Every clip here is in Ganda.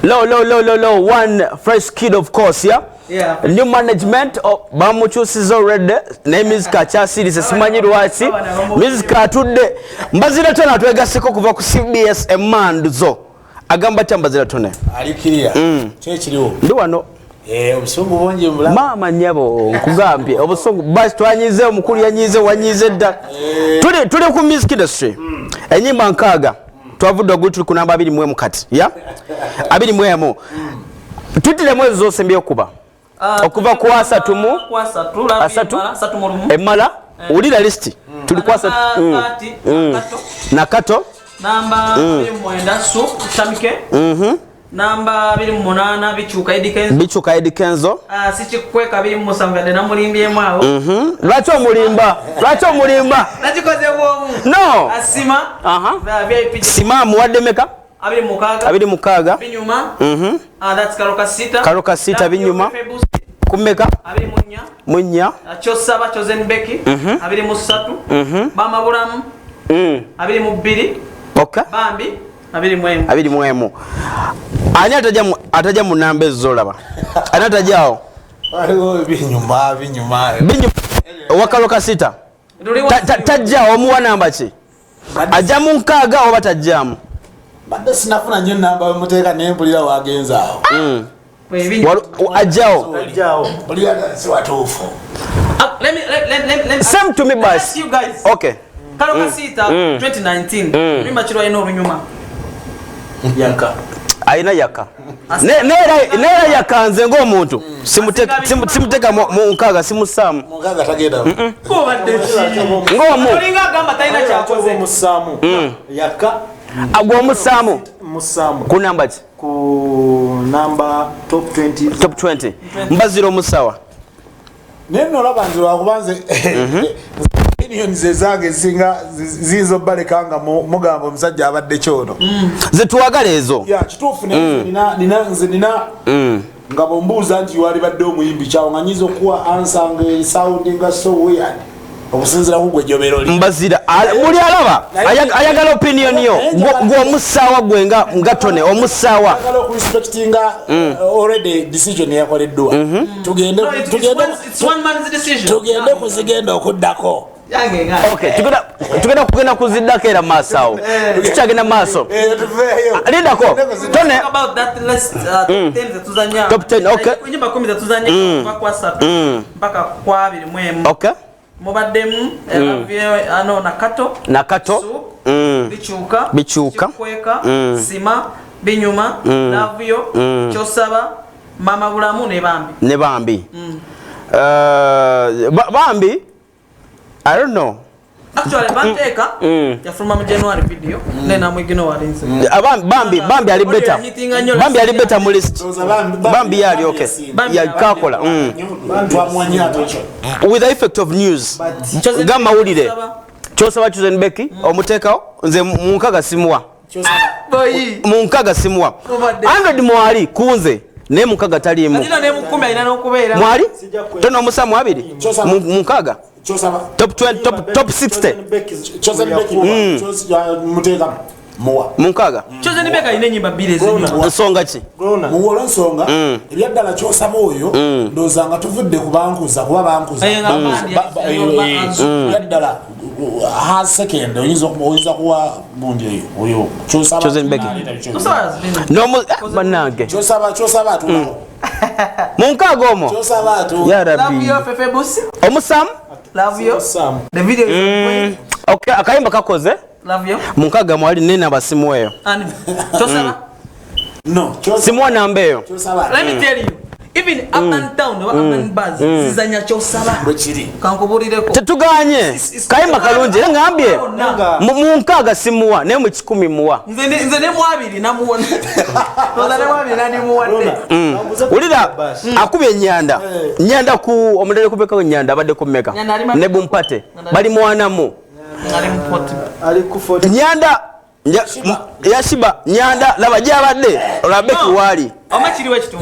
Low. One fresh kid, of course, yeah? Yeah. New management of Bamuchus is already. Name is Kachasi. This is Manyiruati. Mrs. Katude. Mbazira tona tuwega siko kuva ku CBS Emanduzo. Agamba chambazira tone. Alikiria. Chechiriwo. Ndi wano. Obusungu bonje mbula. Mama nyabo nkugambye obusungu basi twanyize omukulu yanyize wanyize dda. Tuli ku music industry. Enyimba nkaaga. Twavudde ogutuli ku namba 21 kati. Ya? 21. Tutile mwezi zose mbye okuba. Okuva ku asatu mu emala ulira list tuli kwa asatu na kato namba 29 su tamike namba 28 bichuka edikenzo sichikweka 27 na mulimbye mwawo lwacho mulimba nachikoze bwomu no asima VIP sima muwadde meka abiri mukaga binyuma that's karoka sita binyuma kumeka abiri munya cyosaba Chosenbeki abiri musatu bama bulamu abiri mubiri okay bambi abiri mwemu ani ataja mu namba ezolaba ani atajao aliwo binyuma wakaroka sita tajja omuwa namba ki ajja mu nkaaga oba tajjamu badde sinafuna nnyo namba bamuteka nempulira wagenza awo ajjao bulira si watuufu. Same to me boss. You guys. Okay. Karoka sita 2019 mimba chiro ino runyuma yaka aina yaka nera yakanze ng'omuntu simuteka mu nkaaga simusamu mukaga tagenda ko badde ngomu olinga gamba taina kyakoze musamu yaka agwo musamu ku namba ki ku namba top 20 mbaziro musawa neno labanzi wakubanze millions zezange singa zizo balekanga mugamba omusajja abadde kyono zetuwagala ezo ya kituufu nina nga bombuuza nti wali badde omuyimbi kyawo nga nyiza okuwa ansa nga soundinga so weird okusinzira ku gwe jobero mbazira muli alaba ayagala opinion yo gw'omusaawa gwe nga tone omusaawa ayagala okurespectinga already decision yakoleddwa tugende kuzigenda okuddako. Okay, tugenda kugenda kuziddako era maaso awo tukyagenda maaso lindako tone about that list tuzanya top 10 okay kunyumba 10 tuzanya kwa 3 mpaka kwa 2 okay mubaddemu ano nakato bichuka kweka sima binyuma navyo kyosaba mama bulamu ne bambi bambi I don't know. Actually, Banteka, you're from January video. Then I'm going to Bambi ali better. Bambi ali better mu list. Bambi yali okay. Ya kakola. With the effect of news. Gama ulire. Kyosaba Chosenbeki omutekao nze munkaga simuwa. Munkaga simuwa. 100 mwali kunze. Ne munkaga talimu. Ndina ne mukumi alina n'okubeera. Mwali? Tono omusamu abiri. Munkaga. Top 20 top 60 Chosenbeki muteka muwa munkaga Chosenbeki alina ennyimba bbiri ezinyuma nsonga ki muwola nsonga ebyaddala kyosaba oyo ndozanga tuvudde kubankuza kuba bankuza ebyaddala ha second oyinza kuwa gundi oyo Chosenbeki no banange kyosaba atulawo munkaga omo kyosaba atu ya rabbi omusamu love you the video is okay akayimba kakoze love you munkaga mwali nene abasimu eyo kyosaba no simu namba eyo let me tell you even up and down or up and buzz zizanya kyosaba bwekiri kankubulireko tetuganye kayimba kalungi ngambye munkaga simuwa ne mu 10 muwa nze ne mwabiri namuwona toza ne mwabiri nani muwadde ulira akubye nyanda ku omudele kubeka nyanda abadde ku meka ne bumpate bali mwanamu ali ku 40 nyanda yashiba nyanda laba jabadde olabeki wali amakiri wekitu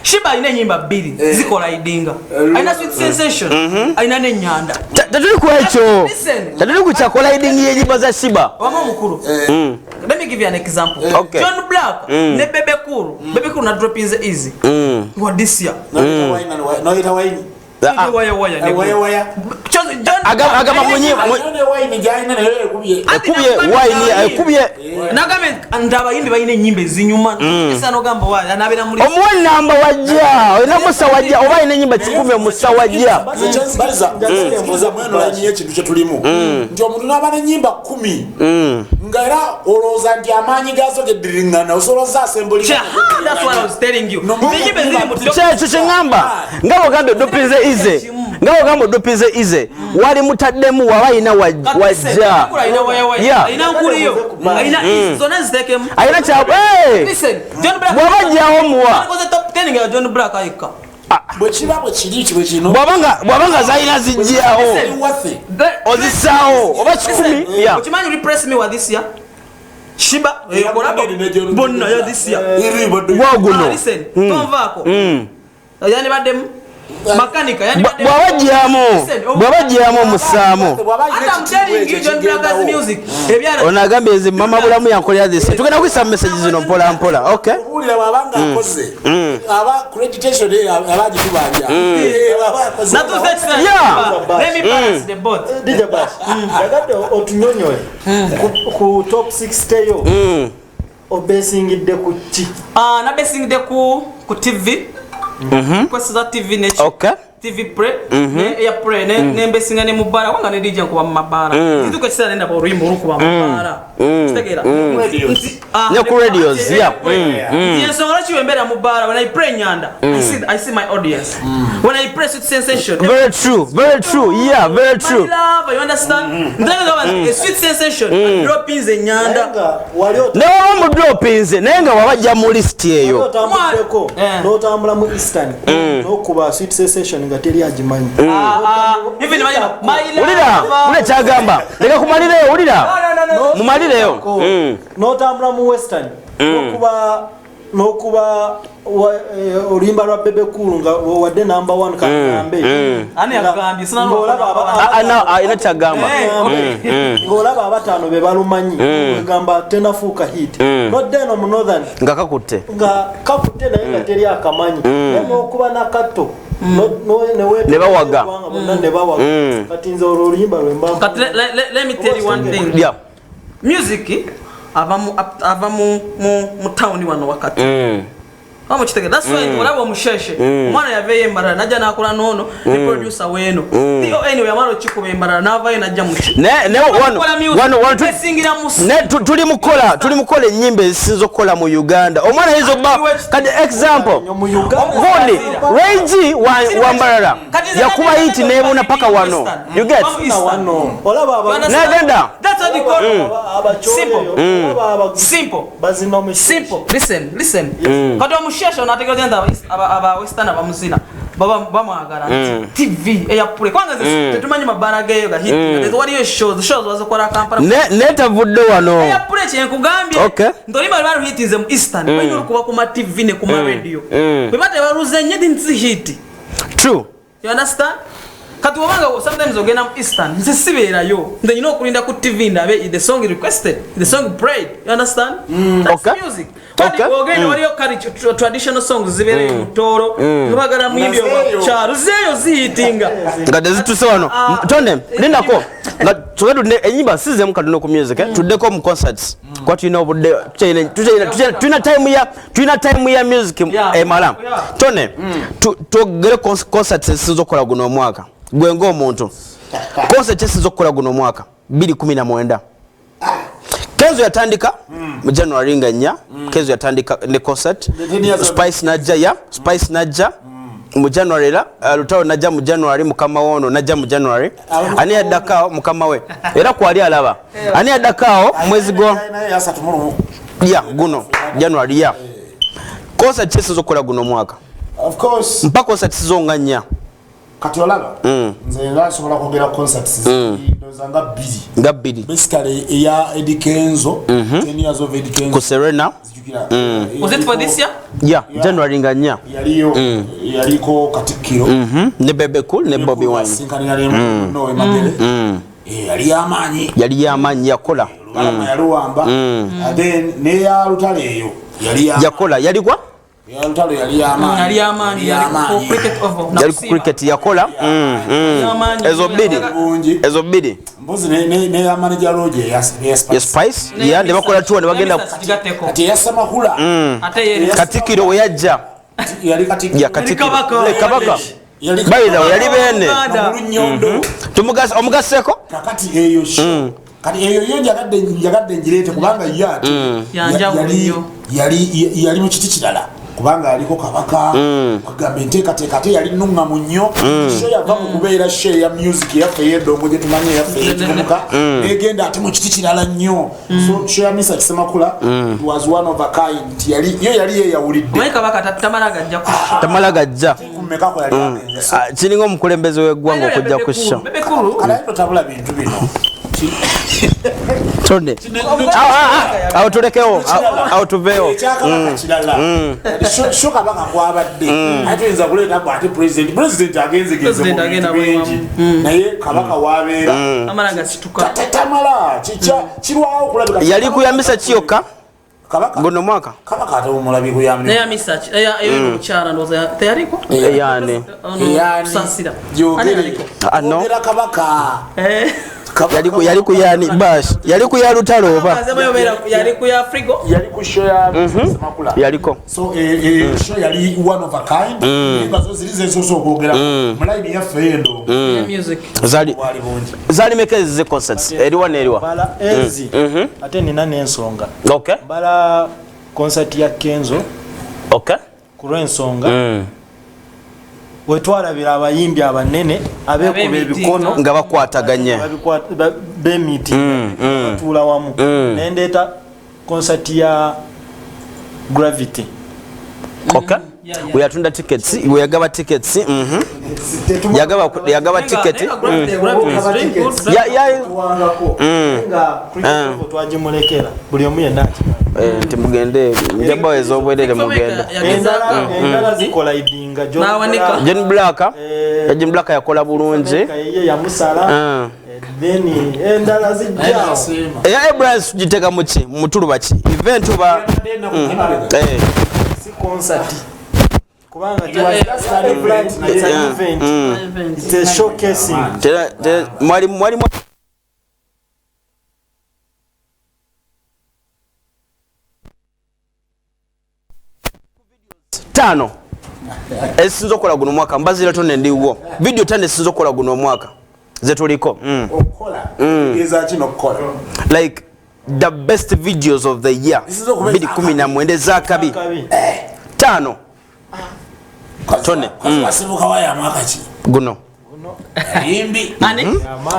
Shiba alina ennyimba bbiri zikola idinga alina Sweet Sensation alina n'ennyanda tetuli ku ekyo tetuli ku kyakola idingi y'ennyimba za Shiba wama mukulu let me give you an example John Black ne Bebe Cool na drop in the easy what this year no ita wine agamba ekubye nagame ndabayimbi bayina ennyimba ezinyuma esa nogamba wala anabera muri omuwani namba wajja olina musa wajja oba alina ennyimba 10 musa wajja baliza mweno lanyi ekintu kye tulimu nti omuntu n'aba n'ennyimba 10 nga era olowooza nti amaanyi gaazo geddiringana osoloza asemboli kyekyo kyeŋŋamba nga bwogambye dopinze ize wali mutaddemu waba alina wajja alina kyabwaba ajjawo muwa bw'aba nga zalina zijjawo ozisaawo oba 10 Shiba bonna yo this year waguno tonvaako yani baddemu makanika yani bwabajjamu musaamu onagambye nze mama bulamu yankolera this tugenda kuyisa message zino mpola mpola okay owulira bwabanga akoze aba creditation abagitubanja DJ Bash yagadde otunyonyoye ku top 6 yo obesingidde ku ki nabesingidde ku TV kwesiza TV nechi okay TV Play ya Play ne mbesinga ne mubara wanga ne DJ nkuba mu mabara nduko kisana nenda ba ruimbo rukuba mu mabara kitegera ne ku radios yeah yes ora chiwembera mubara when I pray nyanda I see my audience when I press Sweet Sensation very true yeah very true love you understand a Sweet Sensation drop in the nyanda ne wa mu drop in ze nenga wabajja mu list eyo no tambula mu Eastern no kuba Sweet Sensation ngateri ajimanyi even ulira kyagamba leka kumalireyo ulira mumalireyo notambula mu Western nokuba olimba lwa Bebe Cool nga wadde number 1 kagambe ani agambye ina kyagamba ngolaba abatano be balumanyi egamba tenafuuka hit nodeno mu Northern nga kakutte naye nga teri akamanyi nokuba nakato ne bawaga kati nze oluyimba lwemba let me tell you one thing yeah music ava mu town wano wakati Amo chitege that's why mulabo musheshe mwana yaveye mbara najja nakola nono ni producer weno iyo anyway amalo chikube mbara navaye najja muchi ne tuli mukola ennyimba ezisinza okukola mu Uganda omwana hizo ba kati example ngoni Reggie wa Mbarara yakuba hit nebuna paka wano you get olaba nagenda that's what they call simple listen kado musheshe unatekeleza nda aba western aba muzina baba mwagara TV eyappule kwanga tetumanyi mabara geyo ga hit there's what you shows wazokora Kampala netavudde wano eyappule kye nkugambye ndolima bali hit is eastern banyuru kuba ku ma TV ne ku ma radio bibate baruze nyedi nzi hit true you understand kati wabanga sometimes ogena eastern nzisibera yo then you know kulinda ku TV ndabe the song requested the song played you understand that's music kati ogena waliyo kali traditional songs zibere mutoro nubagara mwibyo cha zeyo zihitinga ngade zituse wano tonde lindako nga tugedu enyimba size mu kadino ku music tuddeko mu concerts kwa tulina obudde tuna time ya music emala tonde tugere concerts sizokola guno omwaka gwengo omuntu concert sizokola guno omwaka 2019 Kenzo yatandika mu January nganya Kenzo yatandika ne concert Spice Najja mu January la lutawo najja mu January mukama wono najja mu January ani yaddakao mukama we era kwali alaba ani yaddakao mwezi go ya guno January ya concert sizokola guno mwaka of course mpaka concert sizonganya kati olaba nze nga nsobola kwogera concerts nga bbiri basically eya Eddie Kenzo 10 years of Eddie Kenzo ku Serena Was it for this year? yeah January nga 4 yaliko Katikkiro ne Bebe Cool ne Bobby Wine no emagere yali yamanyi yakola yaluwamba then ne ya Lutale eyo yakola yalikwa Lutale yali yamanyi yali ku cricket yakola ezo bbiri mbuzi ne ya manager Roger ya Spice ya ne bakola tuwa ne bagenda ati yasamakula Katikkiro we yajja yali Katikkiro ya Katikkiro kabaka bayida yali bene omugaseko kakati eyo kati eyo njagadde njirete kubanga yali mu kiti kirala kubanga aliko kabaka agambe nteekateeka ate yali nnuŋŋamu nnyo sho yava mu kubeera sho ya music yaffe ey'eddongo gye tumanye yaffe ey'ekivubuka negenda ate mu kiti kirala nnyo so sho ya Misa Kisemakula was one of a kind yo yali yeeyawulidde tamala gajja kumekako yali agenze kiringa omukulembeze w'eggwanga okujja ku sho kalaito tabula bintu bino tonde awo tulekewo awo tuveewo ekyakabaka kirala sho kabaka kwabadde ate oyinza kuleeta ate president agenze genzebengi naye kabaka wabeera tatamala kirwawo okulabika yali kuyambisa kiyokka guno mwaka kabaka ate omulabi kuyambye eyane gyogera kabaka yali kuyani bash yali kuya Lutalo oba yali kuya Frigo yali ku show ya Semakula yaliko so show yali one of a kind bazo zilize soso okogera mulaini yaffe yendo music zali mekezi ze concerts eriwa neriwa bala enzi ate nina n'ensonga okay bala concert ya Kenzo okay ku lw'ensonga wetwalabira abayimbi abanene abekuba ebikono nga bakwataganye bemiti batula wamu nendeeta concert ya Gravity okay uyatunda tickets uyagaba tickets yagaba ticket twagimulekera buli omu yenna timugende njaba ezobwerere mugenda endala zikola idinga John Black yakola bulungi ye yamusala then endala zijja eya Abrams giteka muki mutuluba ki event oba si concert kubanga it's an event it's a showcasing mwali tano esinzo kola guno mwaka mbazira tonne ndiwo video tane esinzo kola guno mwaka zetuliko okola eza kino kola like the best videos of the year bidi 10 zakabi tano tonne wasibuka waya mwaka ki guno yimbi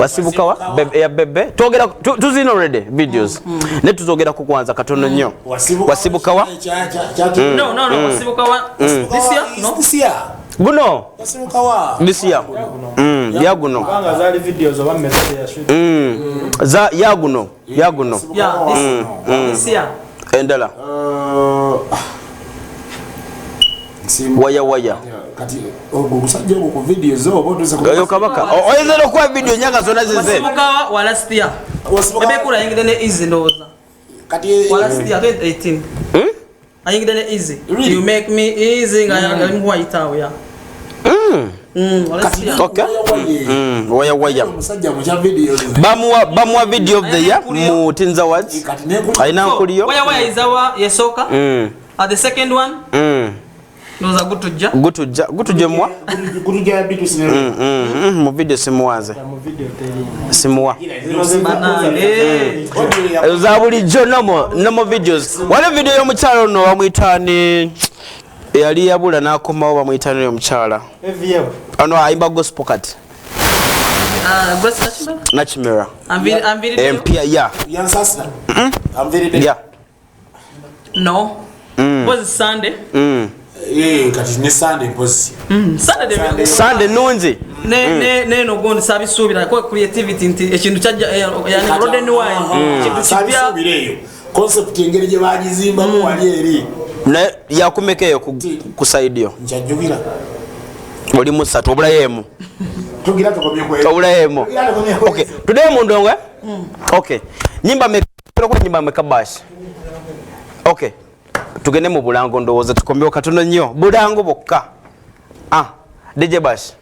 wasibuka wa ya bebe togera tuzino already videos ne tuzogera ku kwanza katono nnyo wasibuka wa no wasibuka wa this year guno wasibuka wa this year ya guno kubanga zali videos oba message ya shoot za ya guno this year endala waya kati ogusajja ku video zo botuze ku yo kabaka oyezero kwa video nyanga zona zize wasibuka wa last year ebe kula yingide ne easy ndoza kati wa last year 2018 ayingide ne easy you make me easy ngaya ngwaitawo ya okay waya musajja mu video bamwa video of the year mu Tinza Awards aina kuliyo waya izawa yesoka the second one noza gutujja mwa gutujja bitu sinero mu video simuwaze mu video teli simuwa za bulijjo nomo videos wale video y'omukyalo no bamuyitani yali yabula n'akomawo bamuyitani y'omukyala eview ano ayimba gospel kati Nachimera empia ya yansasa I'm very bad yeah no was Sunday kati ne Sunday posi Sunday Sunday nunzi neno gondi sabisuubira ko creativity nti ekintu kyajja yani Roden Wine kintu kipya bireyo concept engeri gye bagizimba mu wali eri na yakumekeyo kusaidio njajubira oli musatu obulayemu tugira tukomye kwe obulayemu okay today mundonga okay nyimba meka bash okay tugende mu bulango ndowooza tukomyewo katono nnyo bulango bokka DJ Bash